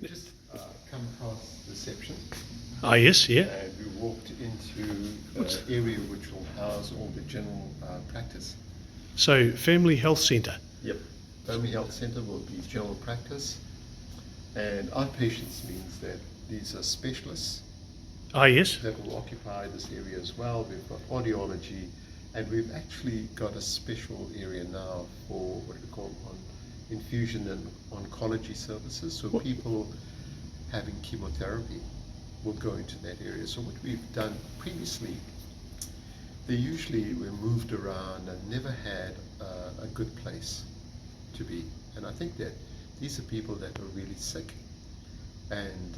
We just come across reception. Ah, yes, yeah. And we walked into the area which will house all the general practice. So, Family Health Centre. Yep. Family Health Centre will be general practice. And outpatients means that these are specialists. Ah, yes. That will occupy this area as well. We've got audiology, and we've actually got a special area now for what we call infusion and oncology services. So people having chemotherapy will go into that area. So what we've done previously, they usually were moved around and never had a good place to be. And I think that these are people that are really sick, and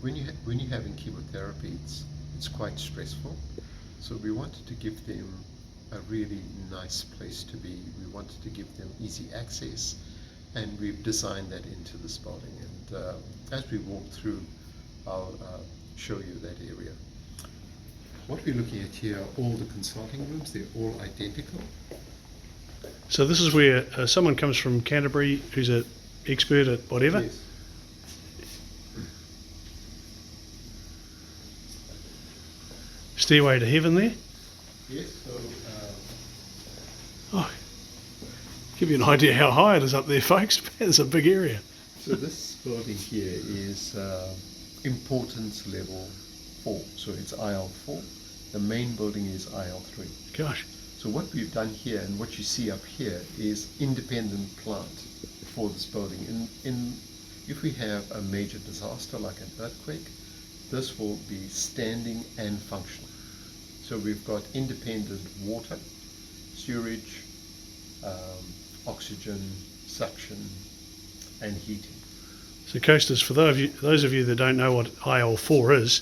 when you're having chemotherapy, it's quite stressful. So we wanted to give them a really nice place to be. We wanted to give them easy access, and we've designed that into this building. And as we walk through, I'll show you that area. What we're looking at here are all the consulting rooms. They're all identical. So this is where someone comes from Canterbury who's an expert at whatever. Yes. Stairway to heaven there. Yes. So. Oh, give you an idea how high it is up there, folks. It's a big area. So this building here is importance level 4. So it's IL4. The main building is IL3. Gosh. So what we've done here and what you see up here is independent plant for this building. If we have a major disaster like an earthquake, this will be standing and functional. So we've got independent water, sewage, oxygen, suction, and heating. So coasters, for those of you that don't know what IL4 is,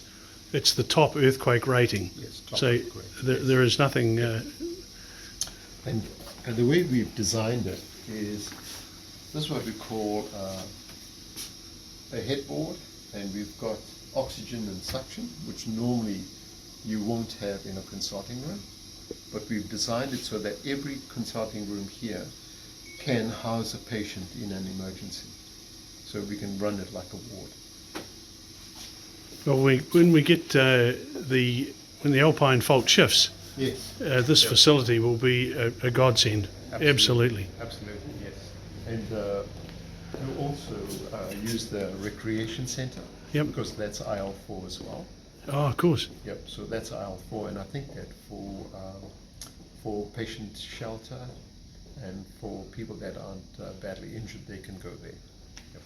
it's the top earthquake rating. Yes, top so earthquake. There is nothing... And the way we've designed it is, this is what we call a headboard, and we've got oxygen and suction, which normally you won't have in a consulting room, but we've designed it so that every consulting room here can house a patient in an emergency. So we can run it like a ward. Well, when we get when the Alpine fault shifts, yes, this facility will be a godsend. Absolutely. Absolutely, yes. And we'll also use the recreation centre. Yep. Because that's IL4 as well. Oh, of course. Yep. So that's IL4, and I think that for patient shelter and for people that aren't badly injured, they can go there. Yep.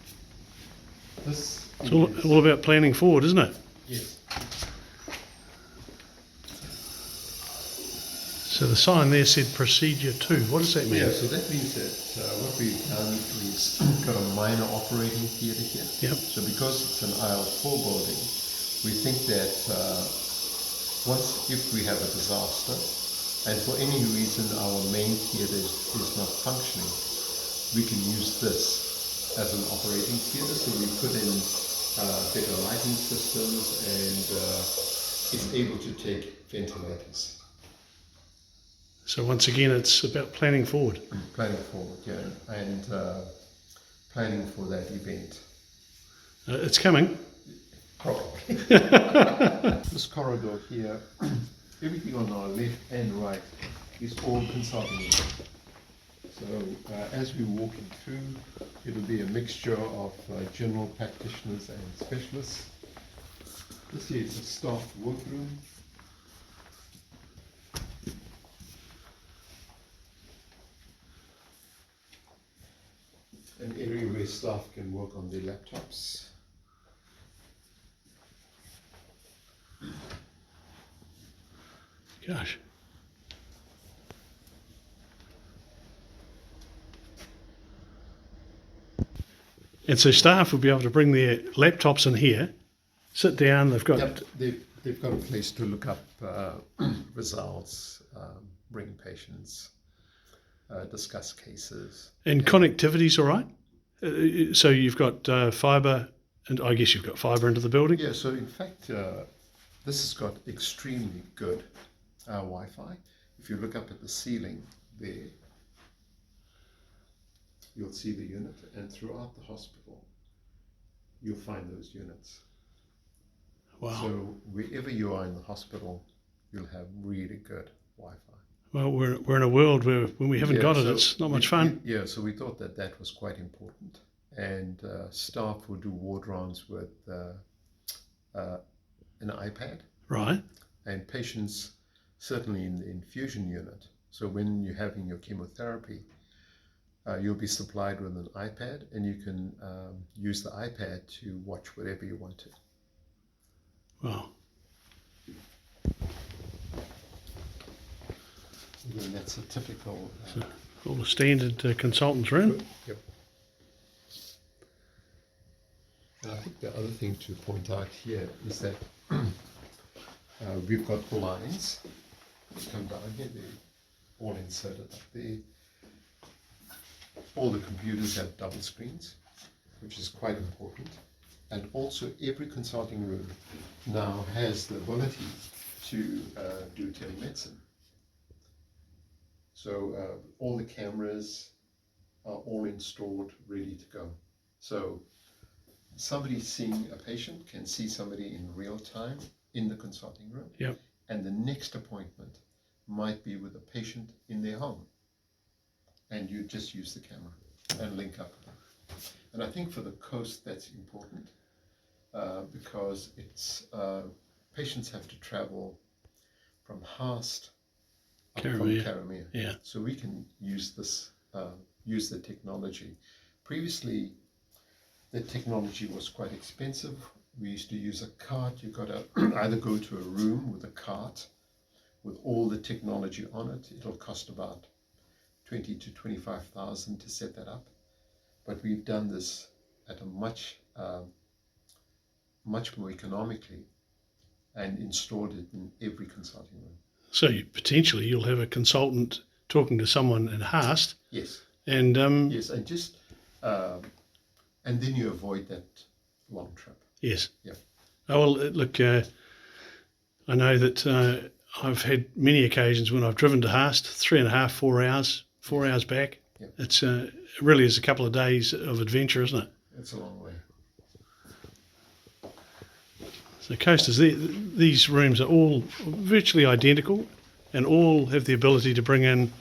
This It's all about planning forward, isn't it? Yes. So the sign there said procedure 2. What does that mean? Yeah, so that means that what we've done is got a minor operating theatre here. Yep. So because it's an IL4 building, we think that if we have a disaster, and for any reason our main theatre is not functioning, we can use this as an operating theatre. So we put in better lighting systems, and it's able to take ventilators. So once again, it's about planning forward. Planning forward, yeah, and planning for that event. It's coming. Probably. This corridor here, everything on our left and right is all consulting. So as we're walking through, it'll be a mixture of general practitioners and specialists. This here is a staff workroom. An area where staff can work on their laptops. Gosh. And so staff will be able to bring their laptops in here, sit down, they've got... Yep, they've got a place to look up results, bring patients, discuss cases. And connectivity's all right? So you've got fibre, and I guess you've got fibre into the building? Yeah, so in fact, this has got extremely good Wi-Fi. If you look up at the ceiling there, you'll see the unit, and throughout the hospital you'll find those units. Wow. So wherever you are in the hospital, you'll have really good Wi-Fi. Well, we're in a world where when we haven't got it, it's not much fun. So we thought that was quite important. And staff will do ward rounds with an iPad. Right. And patients, certainly in the infusion unit, so when you're having your chemotherapy, you'll be supplied with an iPad, and you can use the iPad to watch whatever you want to. Wow. And that's a typical... All the standard consultants room. Yep. And I think the other thing to point out here is that we've got blinds that come down here. They're all inserted up there. All the computers have double screens, which is quite important. And also every consulting room now has the ability to do telemedicine. So all the cameras are all installed, ready to go. So somebody seeing a patient can see somebody in real time in the consulting room. Yep. And the next appointment might be with a patient in their home. And you just use the camera and link up. And I think for the coast that's important because it's patients have to travel from Haast up from Karamea. Yeah. So we can use this, use the technology. Previously, the technology was quite expensive. We used to use a cart. You've got to either go to a room with a cart with all the technology on it. It'll cost about 20 to 25,000 to set that up. But we've done this at a much more economically and installed it in every consulting room. So potentially you'll have a consultant talking to someone in Haast. Yes. And yes, and just and then you avoid that long trip. Yes. Yeah. Oh well, look, I know that I've had many occasions when I've driven to Haast, 3.5, 4 hours, 4 hours back. Yeah. It's it really is a couple of days of adventure, isn't it? It's a long way. So coasters, these rooms are all virtually identical, and all have the ability to bring in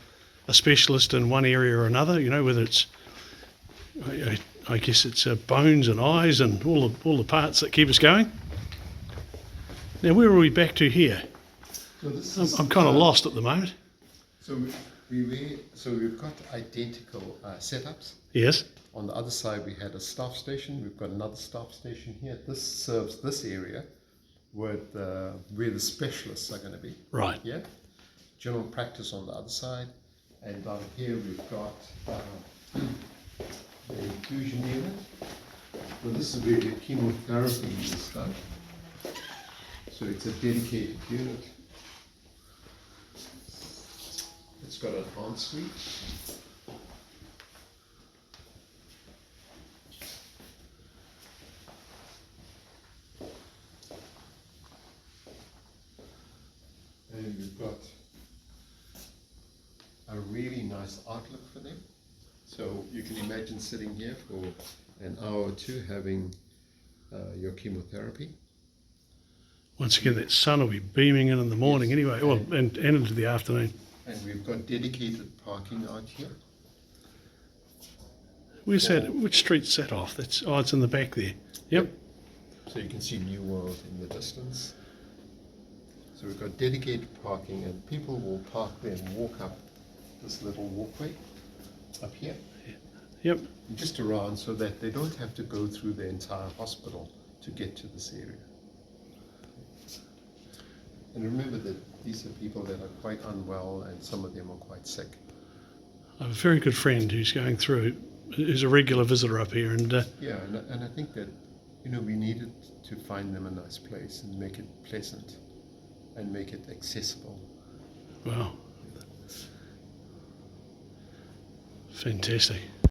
a specialist in one area or another. You know, whether it's I guess it's bones and eyes and all the parts that keep us going. Now, where are we back to here? So I'm kind of lost at the moment. So we've got identical setups. Yes. On the other side, we had a staff station. We've got another staff station here. This serves this area with where the specialists are going to be. Right. Yeah. General practice on the other side, and down here we've got the infusion unit. So this is where the chemotherapy is done. So it's a dedicated unit. It's got an ensuite. And we've got a really nice outlook for them. So you can imagine sitting here for an hour or two having your chemotherapy. Once again, that sun will be beaming in the morning. Yes. Anyway, well, and into the afternoon. And we've got dedicated parking out here. Where's that? Which street's that off? It's in the back there. Yep. So you can see New World in the distance. So we've got dedicated parking, and people will park there and walk up this little walkway up here. Yep. Just around, so that they don't have to go through the entire hospital to get to this area. And remember that these are people that are quite unwell, and some of them are quite sick. I have a very good friend who's going through, who's a regular visitor up here, and yeah, and I think that we needed to find them a nice place and make it pleasant and make it accessible. Wow, fantastic.